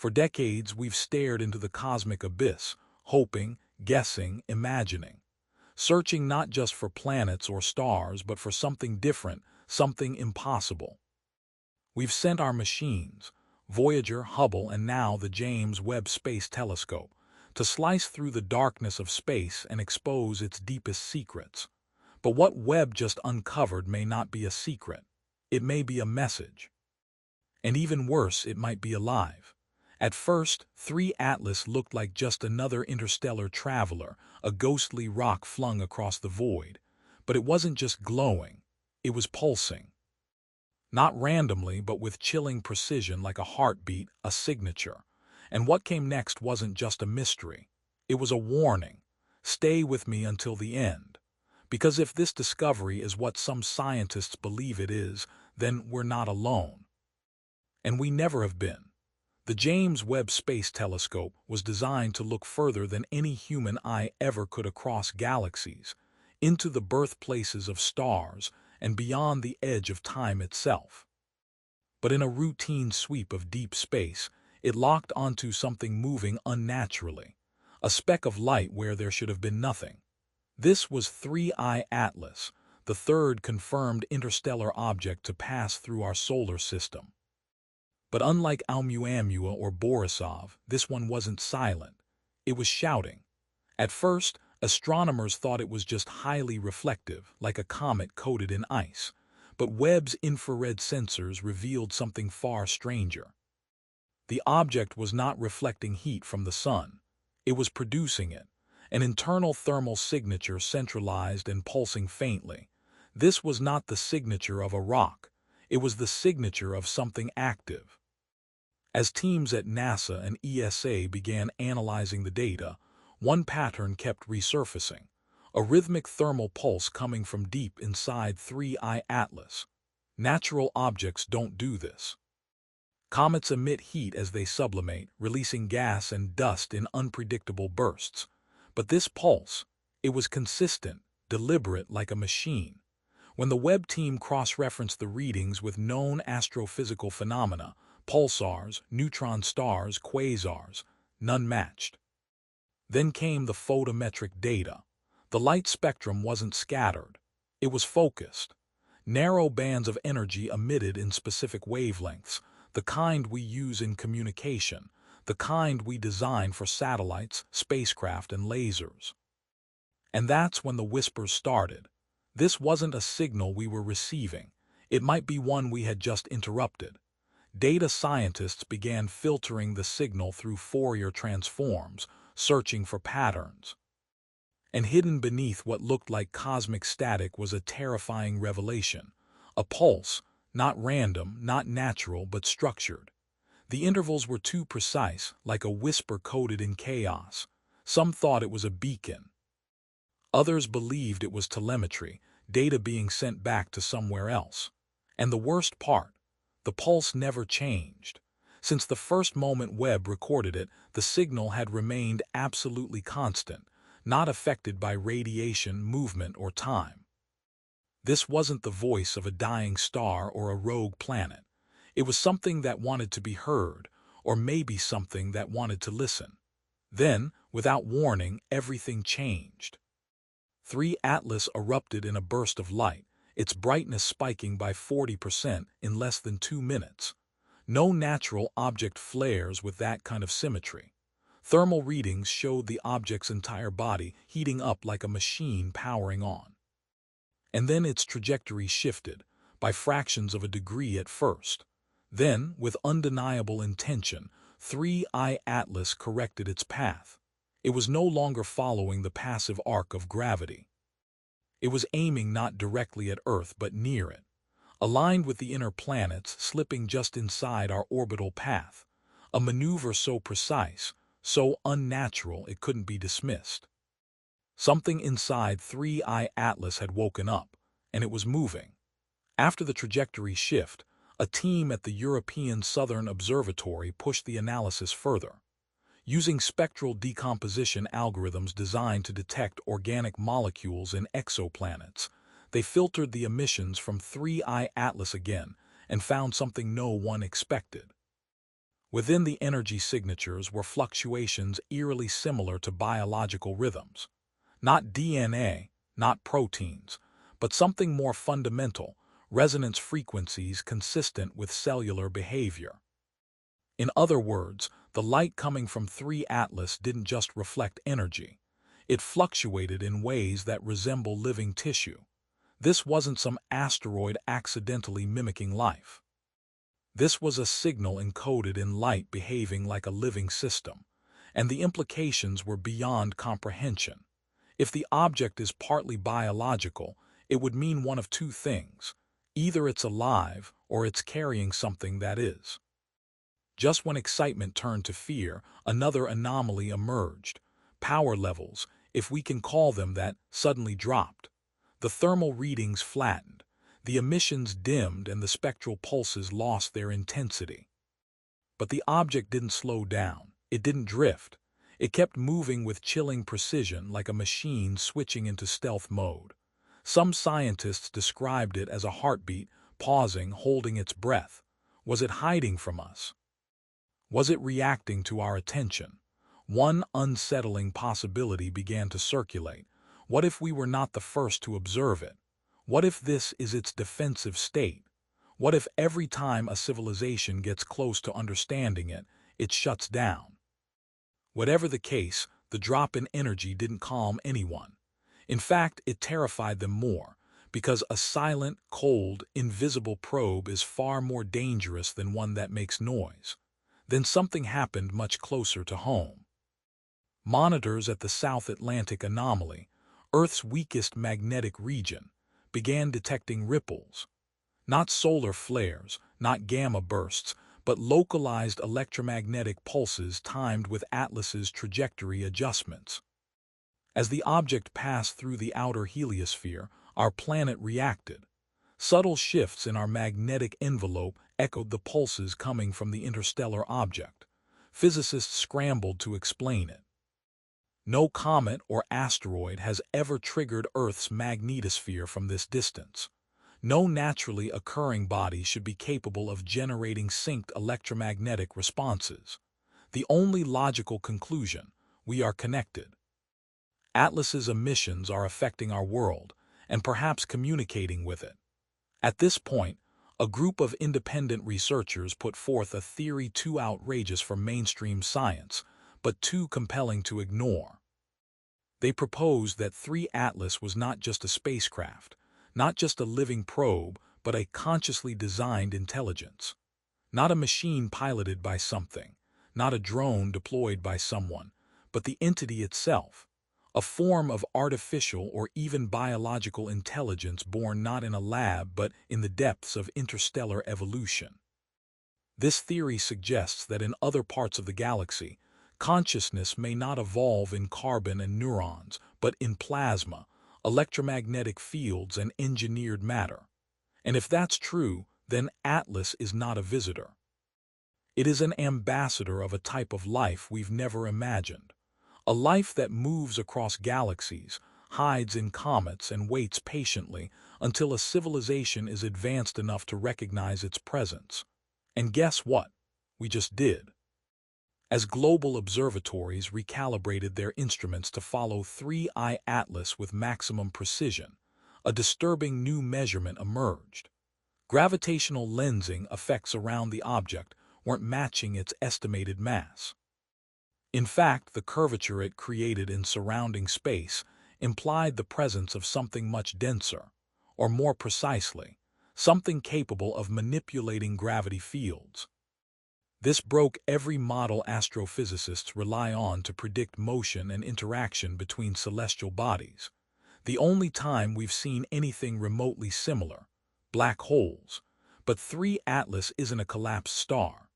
For decades, we've stared into the cosmic abyss, hoping, guessing, imagining, searching not just for planets or stars, but for something different, something impossible. We've sent our machines, Voyager, Hubble, and now the James Webb Space Telescope, to slice through the darkness of space and expose its deepest secrets. But what Webb just uncovered may not be a secret. It may be a message. And even worse, it might be alive. At first, 3 Atlas looked like just another interstellar traveler, a ghostly rock flung across the void. But it wasn't just glowing. It was pulsing. Not randomly, but with chilling precision, like a heartbeat, a signature. And what came next wasn't just a mystery. It was a warning. Stay with me until the end. Because if this discovery is what some scientists believe it is, then we're not alone. And we never have been. The James Webb Space Telescope was designed to look further than any human eye ever could across galaxies, into the birthplaces of stars, and beyond the edge of time itself. But in a routine sweep of deep space, it locked onto something moving unnaturally, a speck of light where there should have been nothing. This was 3I Atlas, the third confirmed interstellar object to pass through our solar system. But unlike Oumuamua or Borisov, this one wasn't silent. It was shouting. At first, astronomers thought it was just highly reflective, like a comet coated in ice. But Webb's infrared sensors revealed something far stranger. The object was not reflecting heat from the sun. It was producing it, an internal thermal signature centralized and pulsing faintly. This was not the signature of a rock. It was the signature of something active. As teams at NASA and ESA began analyzing the data, one pattern kept resurfacing, a rhythmic thermal pulse coming from deep inside 3I Atlas. Natural objects don't do this. Comets emit heat as they sublimate, releasing gas and dust in unpredictable bursts. But this pulse, it was consistent, deliberate, like a machine. When the Webb team cross-referenced the readings with known astrophysical phenomena, pulsars, neutron stars, quasars, none matched. Then came the photometric data. The light spectrum wasn't scattered. It was focused. Narrow bands of energy emitted in specific wavelengths, the kind we use in communication, the kind we design for satellites, spacecraft, and lasers. And that's when the whispers started. This wasn't a signal we were receiving. It might be one we had just interrupted. Data scientists began filtering the signal through Fourier transforms, searching for patterns. And hidden beneath what looked like cosmic static was a terrifying revelation. A pulse, not random, not natural, but structured. The intervals were too precise, like a whisper coded in chaos. Some thought it was a beacon. Others believed it was telemetry, data being sent back to somewhere else. And the worst part, the pulse never changed. Since the first moment Webb recorded it, the signal had remained absolutely constant, not affected by radiation, movement, or time. This wasn't the voice of a dying star or a rogue planet. It was something that wanted to be heard, or maybe something that wanted to listen. Then, without warning, everything changed. 3 Atlas erupted in a burst of light, its brightness spiking by 40% in less than 2 minutes. No natural object flares with that kind of symmetry. Thermal readings showed the object's entire body heating up like a machine powering on. And then its trajectory shifted, by fractions of a degree at first. Then, with undeniable intention, 3I Atlas corrected its path. It was no longer following the passive arc of gravity. It was aiming not directly at Earth but near it, aligned with the inner planets, slipping just inside our orbital path, a maneuver so precise, so unnatural it couldn't be dismissed. Something inside 3I Atlas had woken up, and it was moving. After the trajectory shift, a team at the European Southern Observatory pushed the analysis further. Using spectral decomposition algorithms designed to detect organic molecules in exoplanets, they filtered the emissions from 3I Atlas again and found something no one expected. Within the energy signatures were fluctuations eerily similar to biological rhythms. Not DNA, not proteins, but something more fundamental, resonance frequencies consistent with cellular behavior. In other words, the light coming from 3 Atlas didn't just reflect energy. It fluctuated in ways that resemble living tissue. This wasn't some asteroid accidentally mimicking life. This was a signal encoded in light behaving like a living system, and the implications were beyond comprehension. If the object is partly biological, it would mean one of two things. Either it's alive or it's carrying something that is. Just when excitement turned to fear, another anomaly emerged. Power levels, if we can call them that, suddenly dropped. The thermal readings flattened, the emissions dimmed, and the spectral pulses lost their intensity. But the object didn't slow down. It didn't drift. It kept moving with chilling precision, like a machine switching into stealth mode. Some scientists described it as a heartbeat, pausing, holding its breath. Was it hiding from us? Was it reacting to our attention? One unsettling possibility began to circulate. What if we were not the first to observe it? What if this is its defensive state? What if every time a civilization gets close to understanding it, it shuts down? Whatever the case, the drop in energy didn't calm anyone. In fact, it terrified them more, because a silent, cold, invisible probe is far more dangerous than one that makes noise. Then something happened much closer to home. Monitors at the South Atlantic anomaly, Earth's weakest magnetic region, began detecting ripples. Not solar flares, not gamma bursts, but localized electromagnetic pulses timed with Atlas's trajectory adjustments. As the object passed through the outer heliosphere, our planet reacted. Subtle shifts in our magnetic envelope echoed the pulses coming from the interstellar object. Physicists scrambled to explain it. No comet or asteroid has ever triggered Earth's magnetosphere from this distance. No naturally occurring body should be capable of generating synced electromagnetic responses. The only logical conclusion: we are connected. Atlas's emissions are affecting our world, and perhaps communicating with it. At this point, a group of independent researchers put forth a theory too outrageous for mainstream science, but too compelling to ignore. They proposed that 3 Atlas was not just a spacecraft, not just a living probe, but a consciously designed intelligence. Not a machine piloted by something, not a drone deployed by someone, but the entity itself, a form of artificial or even biological intelligence born not in a lab but in the depths of interstellar evolution. This theory suggests that in other parts of the galaxy, consciousness may not evolve in carbon and neurons, but in plasma, electromagnetic fields, and engineered matter. And if that's true, then Atlas is not a visitor. It is an ambassador of a type of life we've never imagined. A life that moves across galaxies, hides in comets, and waits patiently until a civilization is advanced enough to recognize its presence. And guess what? We just did. As global observatories recalibrated their instruments to follow 3I Atlas with maximum precision, a disturbing new measurement emerged. Gravitational lensing effects around the object weren't matching its estimated mass. In fact, the curvature it created in surrounding space implied the presence of something much denser, or more precisely, something capable of manipulating gravity fields. This broke every model astrophysicists rely on to predict motion and interaction between celestial bodies. The only time we've seen anything remotely similar: black holes. But 3 Atlas isn't a collapsed star.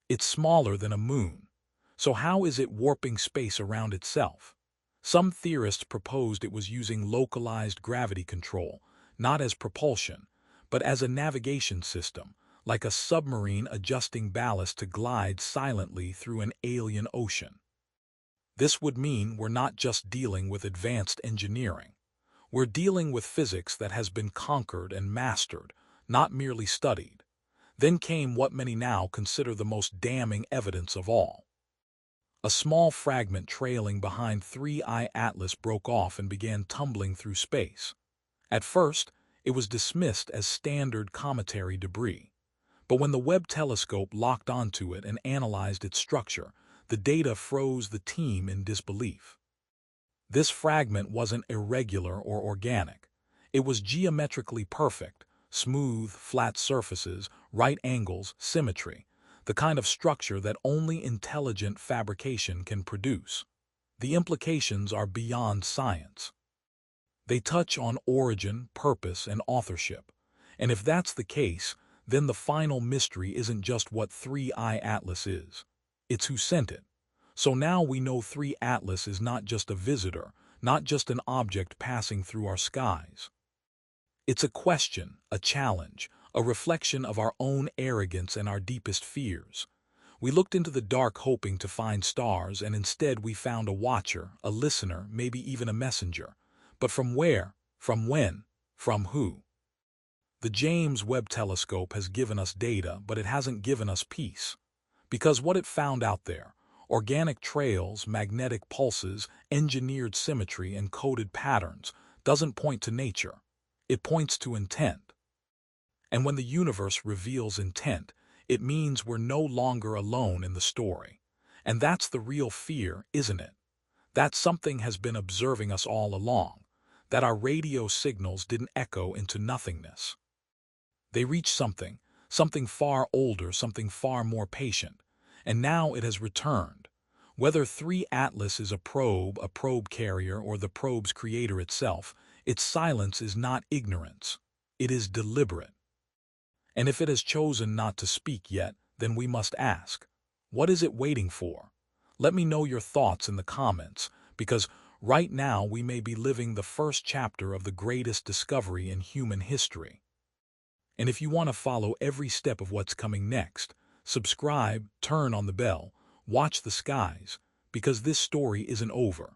It's smaller than a moon. So how is it warping space around itself? Some theorists proposed it was using localized gravity control, not as propulsion, but as a navigation system, like a submarine adjusting ballast to glide silently through an alien ocean. This would mean we're not just dealing with advanced engineering. We're dealing with physics that has been conquered and mastered, not merely studied. Then came what many now consider the most damning evidence of all. A small fragment trailing behind 3I Atlas broke off and began tumbling through space. At first, it was dismissed as standard cometary debris. But when the Webb telescope locked onto it and analyzed its structure, the data froze the team in disbelief. This fragment wasn't irregular or organic. It was geometrically perfect: smooth, flat surfaces, right angles, symmetry, the kind of structure that only intelligent fabrication can produce. The implications are beyond science. They touch on origin, purpose, and authorship. And if that's the case, then the final mystery isn't just what 3I Atlas is. It's who sent it. So now we know 3 Atlas is not just a visitor, not just an object passing through our skies. It's a question, a challenge, a reflection of our own arrogance and our deepest fears. We looked into the dark hoping to find stars, and instead we found a watcher, a listener, maybe even a messenger. But from where? From when? From who? The James Webb Telescope has given us data, but it hasn't given us peace. Because what it found out there, organic trails, magnetic pulses, engineered symmetry, and coded patterns, doesn't point to nature. It points to intent. And when the universe reveals intent, it means we're no longer alone in the story. And that's the real fear, isn't it? That something has been observing us all along, that our radio signals didn't echo into nothingness. They reached something far older, something far more patient, and now it has returned. Whether 3 Atlas is a probe carrier, or the probe's creator itself, its silence is not ignorance. It is deliberate. And if it has chosen not to speak yet, then we must ask, what is it waiting for? Let me know your thoughts in the comments, because right now we may be living the first chapter of the greatest discovery in human history. And if you want to follow every step of what's coming next, subscribe, turn on the bell, watch the skies, because this story isn't over.